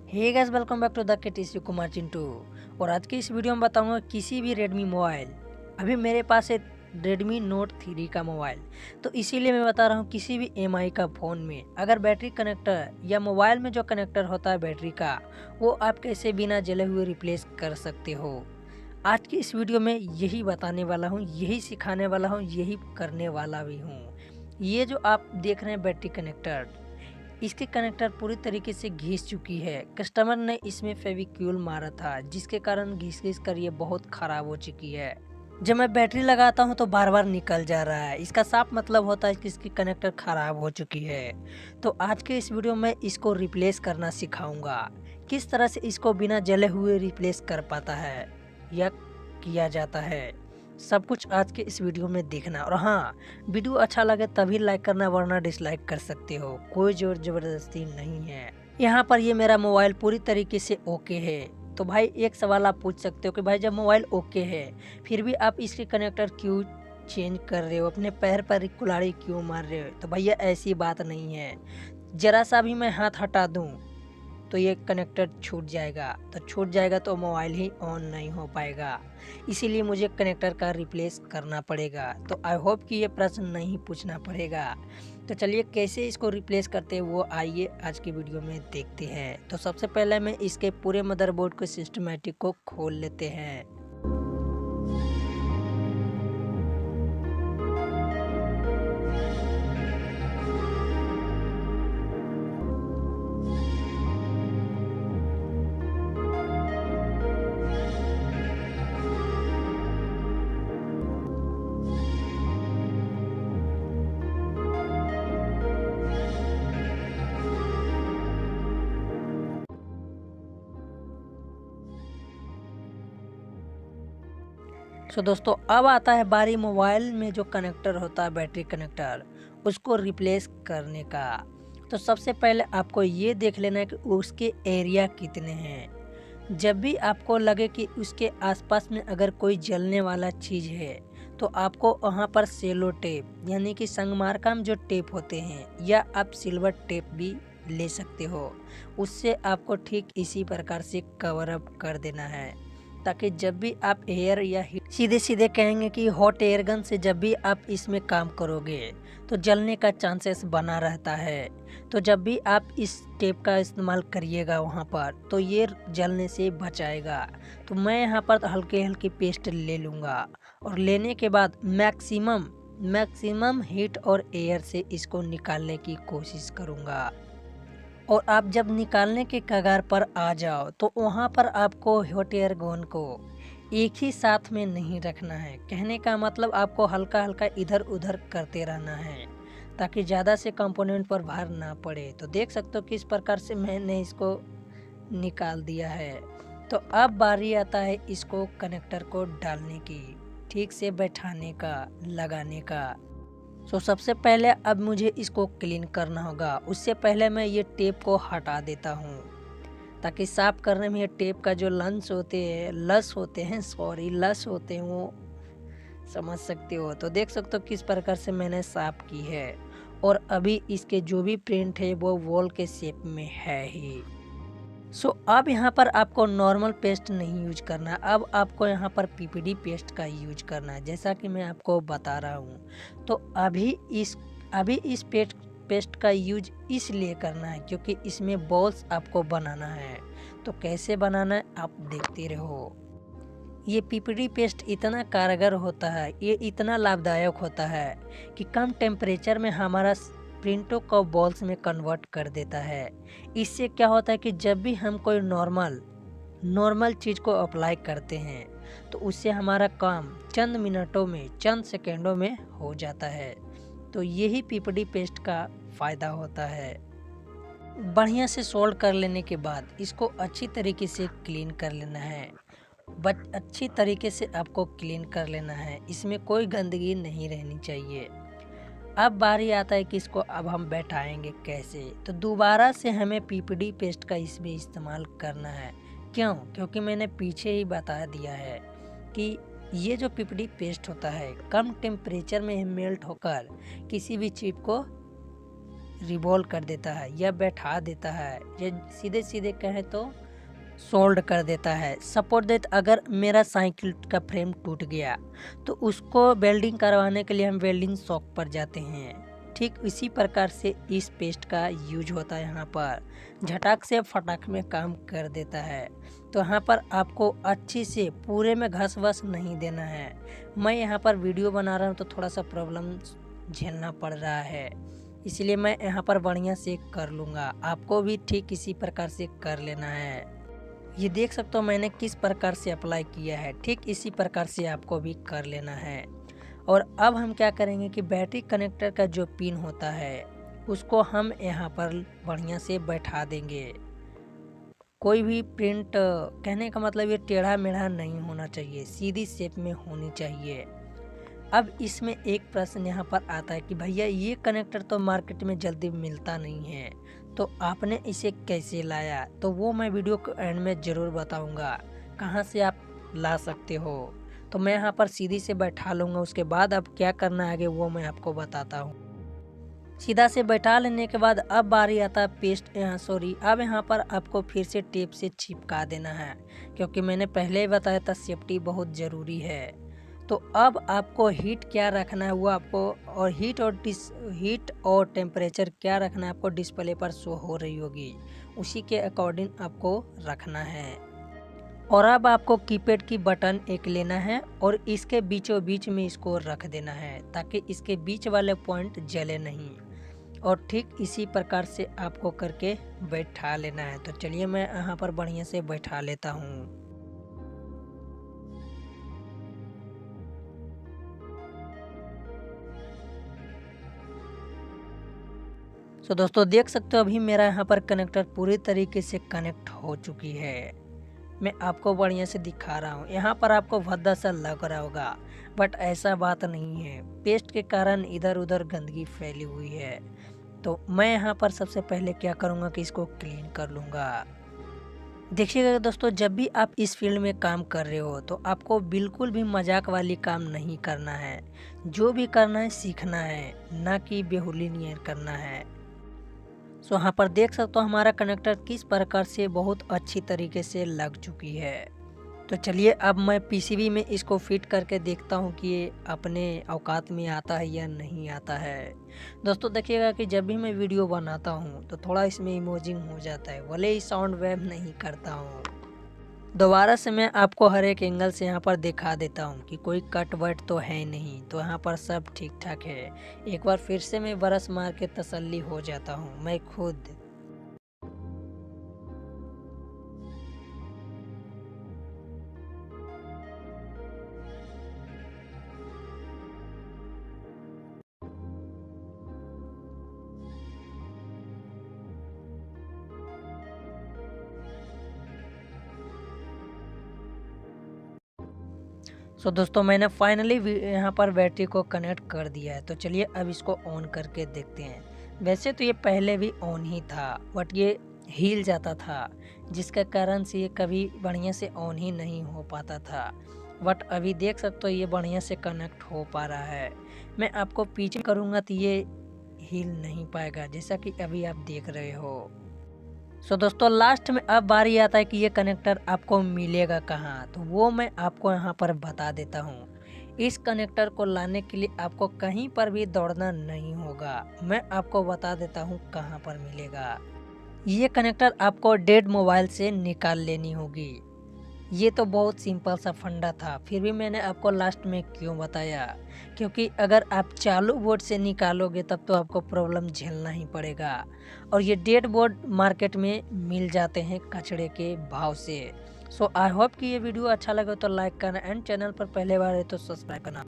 Hey guys, welcome back to the KTC Kumar Chintu. और आज की इस वीडियो में बताऊंगा किसी भी रेडमी मोबाइल। अभी मेरे पास है रेडमी नोट 3 का मोबाइल, तो इसीलिए मैं बता रहा हूँ किसी भी एमआई का फ़ोन में अगर बैटरी कनेक्टर या मोबाइल में जो कनेक्टर होता है बैटरी का, वो आप कैसे बिना जले हुए रिप्लेस कर सकते हो। आज की इस वीडियो में यही बताने वाला हूँ, यही सिखाने वाला हूँ, यही करने वाला भी हूँ। ये जो आप देख रहे हैं बैटरी कनेक्टर, इसके कनेक्टर पूरी तरीके से घिस चुकी है। कस्टमर ने इसमें फेविक्यूल मारा था, जिसके कारण घिस घिस कर ये बहुत ख़राब हो चुकी है। जब मैं बैटरी लगाता हूँ तो बार बार निकल जा रहा है। इसका साफ मतलब होता है कि इसकी कनेक्टर ख़राब हो चुकी है। तो आज के इस वीडियो में इसको रिप्लेस करना सिखाऊंगा, किस तरह से इसको बिना जले हुए रिप्लेस कर पाता है या किया जाता है। सब कुछ आज के इस वीडियो में देखना। और हाँ, वीडियो अच्छा लगे तभी लाइक करना, वरना डिसलाइक कर सकते हो, कोई जोर जबरदस्ती नहीं है। यहाँ पर ये मेरा मोबाइल पूरी तरीके से ओके है। तो भाई एक सवाल आप पूछ सकते हो कि भाई जब मोबाइल ओके है फिर भी आप इसके कनेक्टर क्यों चेंज कर रहे हो, अपने पैर पर कुल्हाड़ी क्यों मार रहे हो। तो भैया ऐसी बात नहीं है, जरा सा भी मैं हाथ हटा दूँ तो ये कनेक्टर छूट जाएगा। तो छूट जाएगा तो मोबाइल ही ऑन नहीं हो पाएगा, इसीलिए मुझे कनेक्टर का रिप्लेस करना पड़ेगा। तो आई होप कि ये प्रश्न नहीं पूछना पड़ेगा। तो चलिए कैसे इसको रिप्लेस करते हैं वो आइए आज की वीडियो में देखते हैं। तो सबसे पहले मैं इसके पूरे मदरबोर्ड को सिस्टमेटिक को खोल लेते हैं। सो दोस्तों, अब आता है बारी मोबाइल में जो कनेक्टर होता है बैटरी कनेक्टर, उसको रिप्लेस करने का। तो सबसे पहले आपको ये देख लेना है कि उसके एरिया कितने हैं। जब भी आपको लगे कि उसके आसपास में अगर कोई जलने वाला चीज़ है तो आपको वहाँ पर सेलो टेप यानी कि संगमारकाम जो टेप होते हैं, या आप सिल्वर टेप भी ले सकते हो, उससे आपको ठीक इसी प्रकार से कवर अप कर देना है। ताकि जब भी आप एयर या सीधे सीधे कहेंगे कि हॉट एयर गन से जब भी आप इसमें काम करोगे तो जलने का चांसेस बना रहता है। तो जब भी आप इस टेप का इस्तेमाल करिएगा वहाँ पर, तो ये जलने से बचाएगा। तो मैं यहाँ पर हल्के हल्के पेस्ट ले लूँगा और लेने के बाद मैक्सिमम हीट और एयर से इसको निकालने की कोशिश करूँगा। और आप जब निकालने के कगार पर आ जाओ तो वहाँ पर आपको हॉट एयर गन को एक ही साथ में नहीं रखना है। कहने का मतलब आपको हल्का हल्का इधर उधर करते रहना है ताकि ज़्यादा से कंपोनेंट पर भार ना पड़े। तो देख सकते हो किस प्रकार से मैंने इसको निकाल दिया है। तो अब बारी आता है इसको कनेक्टर को डालने की, ठीक से बैठाने का, लगाने का। सबसे पहले अब मुझे इसको क्लीन करना होगा। उससे पहले मैं ये टेप को हटा देता हूँ, ताकि साफ करने में ये टेप का जो लस होते हैं वो समझ सकते हो। तो देख सकते हो किस प्रकार से मैंने साफ की है। और अभी इसके जो भी प्रिंट है वो वॉल के शेप में है ही। अब यहाँ पर आपको नॉर्मल पेस्ट नहीं यूज करना, अब आपको यहाँ पर पीपीडी पेस्ट का यूज करना है, जैसा कि मैं आपको बता रहा हूँ। तो अभी इस पेस्ट का यूज इसलिए करना है क्योंकि इसमें बॉल्स आपको बनाना है। तो कैसे बनाना है आप देखते रहो। ये पीपीडी पेस्ट इतना कारगर होता है, ये इतना लाभदायक होता है कि कम टेम्परेचर में हमारा प्रिंटों को बॉल्स में कन्वर्ट कर देता है। इससे क्या होता है कि जब भी हम कोई नॉर्मल चीज़ को अप्लाई करते हैं तो उससे हमारा काम चंद मिनटों में, चंद सेकेंडों में हो जाता है। तो यही पीपीडी पेस्ट का फ़ायदा होता है। बढ़िया से सोल्ड कर लेने के बाद इसको अच्छी तरीके से क्लीन कर लेना है। अच्छी तरीके से आपको क्लीन कर लेना है, इसमें कोई गंदगी नहीं रहनी चाहिए। अब बारी आता है कि इसको अब हम बैठाएंगे कैसे। तो दोबारा से हमें पीपीडी पेस्ट का इसमें इस्तेमाल करना है। क्यों? क्योंकि मैंने पीछे ही बता दिया है कि ये जो पीपीडी पेस्ट होता है कम टेम्परेचर में मेल्ट होकर किसी भी चिप को रिवॉल्व कर देता है या बैठा देता है, या सीधे सीधे कहें तो सोल्ड कर देता है। सपोज दैट अगर मेरा साइकिल का फ्रेम टूट गया तो उसको वेल्डिंग करवाने के लिए हम वेल्डिंग शॉप पर जाते हैं। ठीक इसी प्रकार से इस पेस्ट का यूज होता है। यहाँ पर झटाक से फटाक में काम कर देता है। तो यहाँ पर आपको अच्छी से पूरे में घस वस नहीं देना है। मैं यहाँ पर वीडियो बना रहा हूँ तो थोड़ा सा प्रॉब्लम झेलना पड़ रहा है, इसलिए मैं यहाँ पर बढ़िया से कर लूँगा। आपको भी ठीक इसी प्रकार से कर लेना है। ये देख सकते हो मैंने किस प्रकार से अप्लाई किया है, ठीक इसी प्रकार से आपको भी कर लेना है। और अब हम क्या करेंगे कि बैटरी कनेक्टर का जो पिन होता है उसको हम यहाँ पर बढ़िया से बैठा देंगे। कोई भी प्रिंट, कहने का मतलब ये टेढ़ा मेढ़ा नहीं होना चाहिए, सीधी शेप में होनी चाहिए। अब इसमें एक प्रश्न यहाँ पर आता है कि भैया ये कनेक्टर तो मार्केट में जल्दी मिलता नहीं है, तो आपने इसे कैसे लाया? तो वो मैं वीडियो के एंड में ज़रूर बताऊंगा कहाँ से आप ला सकते हो। तो मैं यहाँ पर सीधी से बैठा लूँगा, उसके बाद अब क्या करना है आगे वो मैं आपको बताता हूँ। सीधा से बैठा लेने के बाद अब बारी आता है पेस्ट, अब यहाँ पर आपको फिर से टेप से चिपका देना है, क्योंकि मैंने पहले ही बताया था सेफ्टी बहुत ज़रूरी है। तो अब आपको हीट क्या रखना है वो आपको, और हीट और टेम्परेचर क्या रखना है आपको डिस्प्ले पर शो हो रही होगी, उसी के अकॉर्डिंग आपको रखना है। और अब आपको कीपैड की बटन एक लेना है और इसके बीचों बीच में इसको रख देना है, ताकि इसके बीच वाले पॉइंट जले नहीं। और ठीक इसी प्रकार से आपको करके बैठा लेना है। तो चलिए मैं यहाँ पर बढ़िया से बैठा लेता हूँ। तो दोस्तों देख सकते हो अभी मेरा यहाँ पर कनेक्टर पूरी तरीके से कनेक्ट हो चुकी है। मैं आपको बढ़िया से दिखा रहा हूँ। यहाँ पर आपको भद्दा सा लग रहा होगा, बट ऐसा बात नहीं है। पेस्ट के कारण इधर उधर गंदगी फैली हुई है। तो मैं यहाँ पर सबसे पहले क्या करूँगा कि इसको क्लीन कर लूँगा। देखिएगा दोस्तों, जब भी आप इस फील्ड में काम कर रहे हो तो आपको बिल्कुल भी मजाक वाली काम नहीं करना है। जो भी करना है सीखना है, ना कि बेहुली नियत करना है। सो यहाँ पर देख सकते हो हमारा कनेक्टर किस प्रकार से बहुत अच्छी तरीके से लग चुकी है। तो चलिए अब मैं पीसीबी में इसको फिट करके देखता हूँ कि ये अपने औकात में आता है या नहीं आता है। दोस्तों देखिएगा कि जब भी मैं वीडियो बनाता हूँ तो थोड़ा इसमें इमोजिंग हो जाता है, भले ही साउंड वेव नहीं करता हूँ। दोबारा से मैं आपको हर एक एंगल से यहाँ पर दिखा देता हूँ कि कोई कट वट तो है नहीं। तो यहाँ पर सब ठीक ठाक है। एक बार फिर से मैं ब्रश मार के तसल्ली हो जाता हूँ मैं खुद। सो दोस्तों मैंने फाइनली यहाँ पर बैटरी को कनेक्ट कर दिया है। तो चलिए अब इसको ऑन करके देखते हैं। वैसे तो ये पहले भी ऑन ही था, बट ये हिल जाता था, जिसके कारण से ये कभी बढ़िया से ऑन ही नहीं हो पाता था। बट अभी देख सकते हो ये बढ़िया से कनेक्ट हो पा रहा है। मैं आपको पीछे करूँगा तो ये हिल नहीं पाएगा, जैसा कि अभी आप देख रहे हो। सो दोस्तों लास्ट में अब बारी आता है कि ये कनेक्टर आपको मिलेगा कहाँ। तो वो मैं आपको यहाँ पर बता देता हूँ। इस कनेक्टर को लाने के लिए आपको कहीं पर भी दौड़ना नहीं होगा। मैं आपको बता देता हूँ कहाँ पर मिलेगा। ये कनेक्टर आपको डेड मोबाइल से निकाल लेनी होगी। ये तो बहुत सिंपल सा फंडा था, फिर भी मैंने आपको लास्ट में क्यों बताया, क्योंकि अगर आप चालू बोर्ड से निकालोगे तब तो आपको प्रॉब्लम झेलना ही पड़ेगा। और ये डेड बोर्ड मार्केट में मिल जाते हैं कचड़े के भाव से। सो आई होप कि ये वीडियो अच्छा लगे तो लाइक करना एंड चैनल पर पहले बार है तो सब्सक्राइब करना।